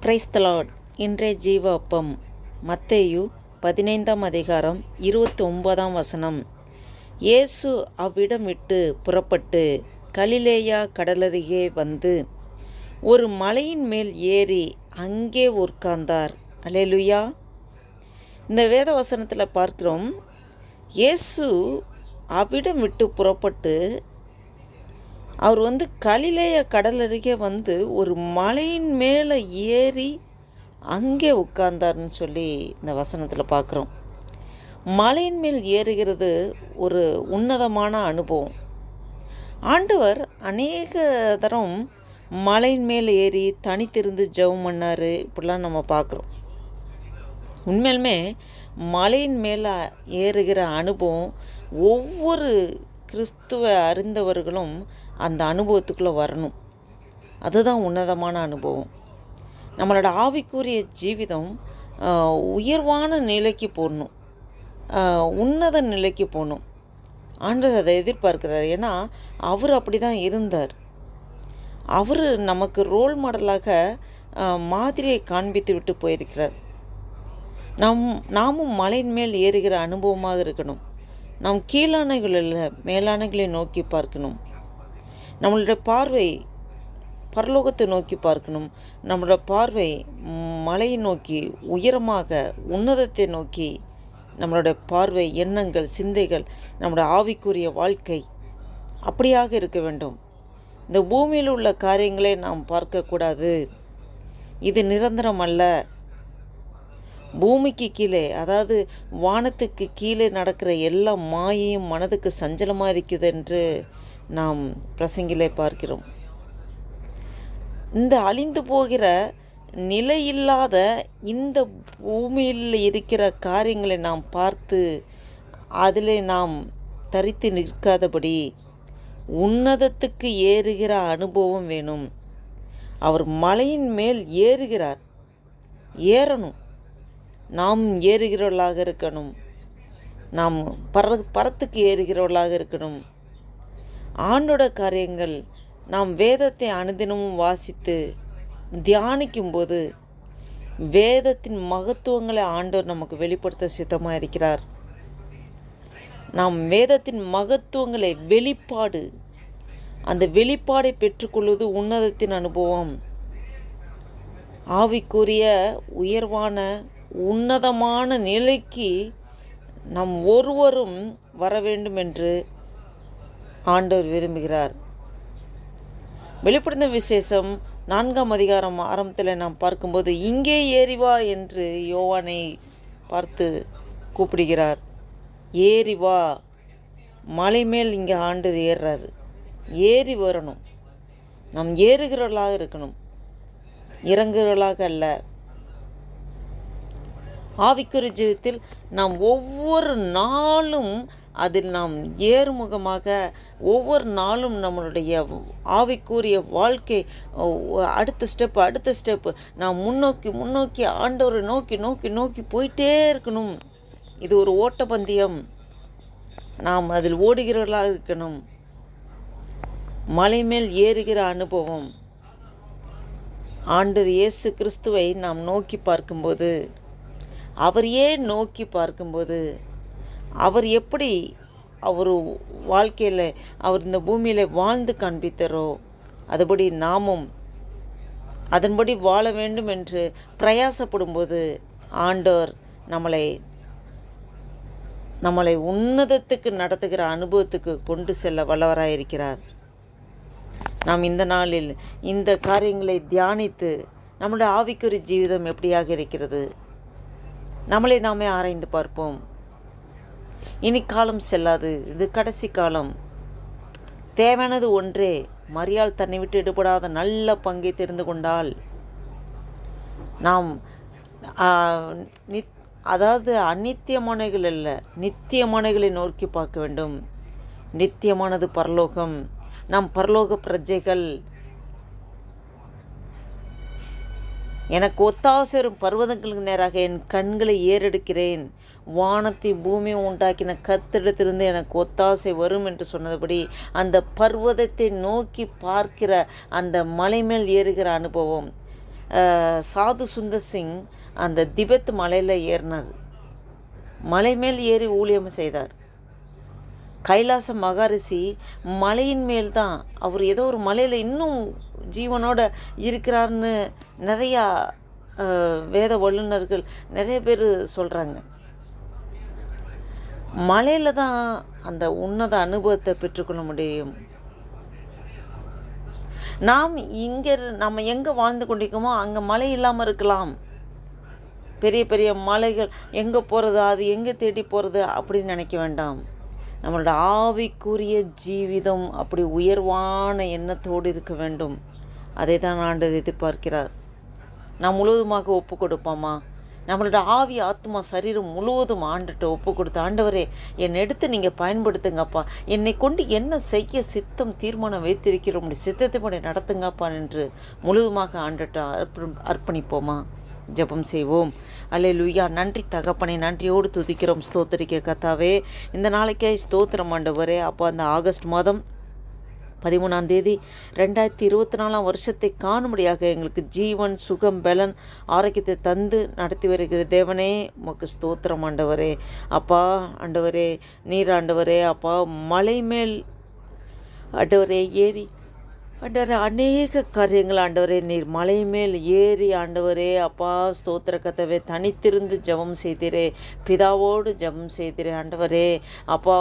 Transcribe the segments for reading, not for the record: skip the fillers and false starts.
Praise the Lord. இன்றைய ஜீவ அப்பம் மத்தேயு 15ஆம் அதிகாரம் 29ஆம் வசனம். இயேசு அவ்விடம் விட்டு புறப்பட்டு கலிலேயா கடலருகே வந்து ஒரு மலையின் மேல் ஏறி அங்கே உட்கார்ந்தார். அல்லேலூயா. இந்த வேத வசனத்தில் பார்க்கிறோம், இயேசு அவ்விடம் விட்டு புறப்பட்டு அவர் கலிலேய கடல் அருகே வந்து ஒரு மலையின் மேலே ஏறி அங்கே உட்கார்ந்தார்னு சொல்லி இந்த வசனத்தில் பார்க்குறோம். மலையின் மேல் ஏறுகிறது ஒரு உன்னதமான அனுபவம். ஆண்டவர் அநேக தரம் மலையின் மேல் ஏறி தனித்திருந்து ஜெபம் பண்ணார். இப்படிலாம் நம்ம பார்க்குறோம். உண்மையிலுமே மலையின் மேலே ஏறுகிற அனுபவம் ஒவ்வொரு கிறிஸ்துவ அறிந்தவர்களும் அந்த அனுபவத்துக்குள்ளே வரணும். அதுதான் உன்னதமான அனுபவம். நம்மளோட ஆவிக்குரிய ஜீவிதம் உயர்வான நிலைக்கு போகணும், உன்னத நிலைக்கு போகணும். ஆண்டவர் அதை எதிர்பார்க்கிறார். ஏன்னா அவர் அப்படி தான் இருந்தார். அவர் நமக்கு ரோல் மாடலாக மாதிரியை காண்பித்து விட்டு போயிருக்கிறார். நாமும் மலையின் மேல் ஏறுகிற அனுபவமாக இருக்கணும். நாம் கீழானைகளில் மேலானைகளை நோக்கி பார்க்கணும். நம்மளுடைய பார்வை பரலோகத்தை நோக்கி பார்க்கணும். நம்மளோட பார்வை மலையை நோக்கி, உயரமாக உன்னதத்தை நோக்கி நம்மளுடைய பார்வை, எண்ணங்கள், சிந்தைகள், நம்முடைய ஆவிக்குரிய வாழ்க்கை அப்படியாக இருக்க வேண்டும். இந்த பூமியில் உள்ள காரியங்களை நாம் பார்க்கக்கூடாது. இது நிரந்தரம் அல்ல. பூமிக்கு கீழே, அதாவது வானத்துக்கு கீழே நடக்கிற எல்லா மாயையும் மனதுக்கு சஞ்சலமாக இருக்குது என்று நாம் பிரசங்கிலே பார்க்கிறோம். இந்த அழிந்து போகிற நிலையில்லாத இந்த பூமியில் இருக்கிற காரியங்களை நாம் பார்த்து அதில் நாம் தரித்து நிற்காதபடி உன்னதத்துக்கு ஏறுகிற அனுபவம் வேணும். அவர் மலையின் மேல் ஏறுகிறார். ஏறணும். நாம் ஏறுகிறவர்களாக இருக்கணும். நாம் பரத்துக்கு ஏறுகிறவர்களாக இருக்கணும். ஆண்டோட காரியங்கள் நாம் வேதத்தை அனுதினமும் வாசித்து தியானிக்கும்போது வேதத்தின் மகத்துவங்களை ஆண்டவர் நமக்கு வெளிப்படுத்த சித்தமாக இருக்கிறார். நாம் வேதத்தின் மகத்துவங்களை அந்த வெளிப்பாடை பெற்றுக்கொள்வது உன்னதத்தின் அனுபவம். ஆவிக்குரிய உயர்வான உன்னதமான நிலைக்கு நாம் ஒருவரும் வர வேண்டும் என்று ஆண்டவர் விரும்புகிறார். வெளிப்படுத்தின விசேஷம் 4ஆம் அதிகாரம் ஆரம்பத்தில் நாம் பார்க்கும்போது, இங்கே ஏறிவா என்று யோவானை பார்த்து கூப்பிடுகிறார். ஏறிவா. மலை மேல் இங்கே ஆண்டவர் ஏறுறாரு. ஏறி வரணும். நாம் ஏறுகிறவர்களாக இருக்கணும், இறங்குகிறவர்களாக அல்ல. ஆவிக்குரிய ஜீவிதத்தில் நாம் ஒவ்வொரு நாளும் அதில் நாம் ஏறுமுகமாக ஒவ்வொரு நாளும் நம்மளுடைய ஆவிக்குரிய வாழ்க்கை அடுத்த ஸ்டெப்பு நாம் முன்னோக்கி ஆண்டவரை நோக்கி போயிட்டே இருக்கணும். இது ஒரு ஓட்டப்பந்தயம். நாம் அதில் ஓடுகிறவர்களாக இருக்கணும். மலை மேல் ஏறுகிற அனுபவம். ஆண்டவர் இயேசு கிறிஸ்துவை நாம் நோக்கி பார்க்கும்போது, அவரையே நோக்கி பார்க்கும்போது, அவர் எப்படி அவர் வாழ்க்கையில் அவர் இந்த பூமியில் வாழ்ந்து காண்பித்தாரோ அதுபடி நாமும் அதன்படி வாழ வேண்டும் என்று பிரயாசப்படும்போது ஆண்டவர் நம்மளை உன்னதத்துக்கு நடத்துகிற அனுபவத்துக்கு கொண்டு செல்ல வல்லவராயிருக்கிறார். நாம் இந்த நாளில் இந்த காரியங்களை தியானித்து நம்முடைய ஆவிக்குரிய ஜீவிதம் எப்படியாக இருக்கிறது, நம்மளை நாமே ஆராய்ந்து பார்ப்போம். இனி காலம் செல்லாது. இது கடைசி காலம். தேவையானது ஒன்றே. மரியாள் தன்னை விட்டு எடுபடாத நல்ல பங்கை தெரிந்து கொண்டால் நாம் அதாவது அநித்தியமானவைகள் அல்ல, நித்தியமானவைகளை நோக்கி பார்க்க வேண்டும். நித்தியமானது பரலோகம். நாம் பரலோக பிரஜைகள். எனக்கு ஒத்தாசை வரும் பர்வதங்களுக்கு நேராக என் கண்களை ஏறெடுக்கிறேன். வானத்தை பூமியை உண்டாக்கின கர்த்தரிடத்திலிருந்து எனக்கு ஒத்தாசை வரும் என்று சொன்னபடி அந்த பர்வதத்தை நோக்கி பார்க்கிற அந்த மலை மேல் ஏறுகிற அனுபவம், சாது சுந்தர் சிங் அந்த திபெத் மலையில் ஏறினார். மலை மேல் ஏறி ஊழியம் செய்தார். கைலாச மகாரிஷி மலையின் மேல் தான், அவர் ஏதோ ஒரு மலையில் இன்னும் ஜீவனோட இருக்கிறார்னு நிறையா வேத வல்லுநர்கள் நிறைய பேர் சொல்கிறாங்க. மலையில் தான் அந்த உன்னத அனுபவத்தை பெற்றுக்கொள்ள முடியும். நம்ம எங்கே வாழ்ந்து கொண்டிருக்கோமோ அங்கே மழை இல்லாமல் இருக்கலாம். பெரிய பெரிய மலைகள் எங்கே போகிறது, அது எங்கே தேடி போகிறது அப்படின்னு நினைக்க வேண்டாம். நம்மளோட ஆவிக்குரிய ஜீவிதம் அப்படி உயர்வான எண்ணத்தோடு இருக்க வேண்டும். அதை தான் ஆண்டவர் எதிர்பார்க்கிறார். நாம் முழுவதுமாக ஒப்பு கொடுப்போமா? நம்மளோட ஆவி, ஆத்மா, சரீரம் முழுவதும் ஆண்டுட்டு ஒப்பு கொடுத்து, ஆண்டவரே என்னை எடுத்து நீங்கள் பயன்படுத்துங்கப்பா, என்னை கொண்டு என்ன செய்ய சித்தம் தீர்மானம் வைத்திருக்கிறோம், சித்தத்தை படி நடத்துங்கப்பா என்று முழுவதுமாக ஆண்டுட்டு அர்ப்பணிப்போமா? ஜெபம் செய்வோம். அல்லேலூயா. நன்றி தகப்பனை, நன்றியோடு துதிக்கிறோம், ஸ்தோத்திரிக்க கர்த்தாவே. இந்த நாளைக்கே ஸ்தோத்திரம் ஆண்டவரே. அப்போ அந்த ஆகஸ்ட் மாதம் 13ஆம் தேதி 2024 வருஷத்தை காணும்படியாக எங்களுக்கு ஜீவன், சுகம், பலன், ஆரோக்கியத்தை தந்து நடத்தி வருகிற தேவனே உமக்கு ஸ்தோத்திரம் ஆண்டவரே. அப்பா ஆண்டவரே, நீர் ஆண்டவரே, அப்பா மலை மேல் ஆண்டவரே ஏறி ஆண்டவரே அநேக காரியங்கள் ஆண்டவரே நீர் மலை மேல் ஏறி ஆண்டவரே அப்பா ஸ்தோத்திர கர்த்தாவே தனித்திருந்து ஜெபம் செய்தீரே, பிதாவோடு ஜெபம் செய்தீரே ஆண்டவரே. அப்பா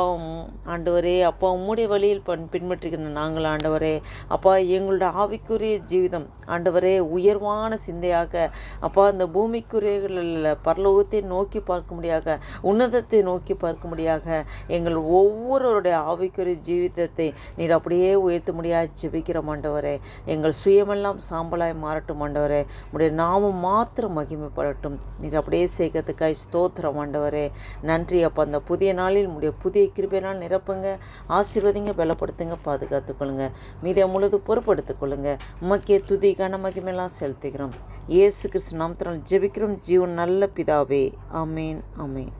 ஆண்டவரே அப்பா உம்முடைய வழியில் பின்பற்றுகிற நாங்கள் ஆண்டவரே அப்பா எங்களோட ஆவிக்குரிய ஜீவிதம் ஆண்டவரே உயர்வான சிந்தையாக அப்பா அந்த பூமிக்குரியகளில் பரலோகத்தை நோக்கி பார்க்கும்படியாக, உன்னதத்தை நோக்கி பார்க்கும்படியாக எங்கள் ஒவ்வொருவருடைய ஆவிக்குரிய ஜீவிதத்தை நீர் அப்படியே உயர்த்த முடியாது ஜெபிக்கிறோம் ஆண்டவரே. எங்கள் சுயமெல்லாம் சாம்பலாய் மாறட்டும் ஆண்டவரே. உடைய நாமம் மாத்திரம் மகிமைப்படட்டும். நீர் அப்படியே செய்கிறதுக்காய் ஸ்தோத்திரம் ஆண்டவரே. நன்றி அப்போ அந்த புதிய நாளில் உடைய புதிய கிருபையினால் நிரப்புங்க, ஆசீர்வதிங்க, பலப்படுத்துங்க, பாதுகாத்துக்கொள்ளுங்க, மீதை முழுது பொறுப்படுத்திக்கொள்ளுங்க. உமக்கே துதி கன மகிமையெல்லாம் செலுத்துகிறோம். இயேசு கிறிஸ்து நாமத்தினால் ஜெபிக்கிறோம் ஜீவன் நல்ல பிதாவே. ஆமேன், ஆமேன்.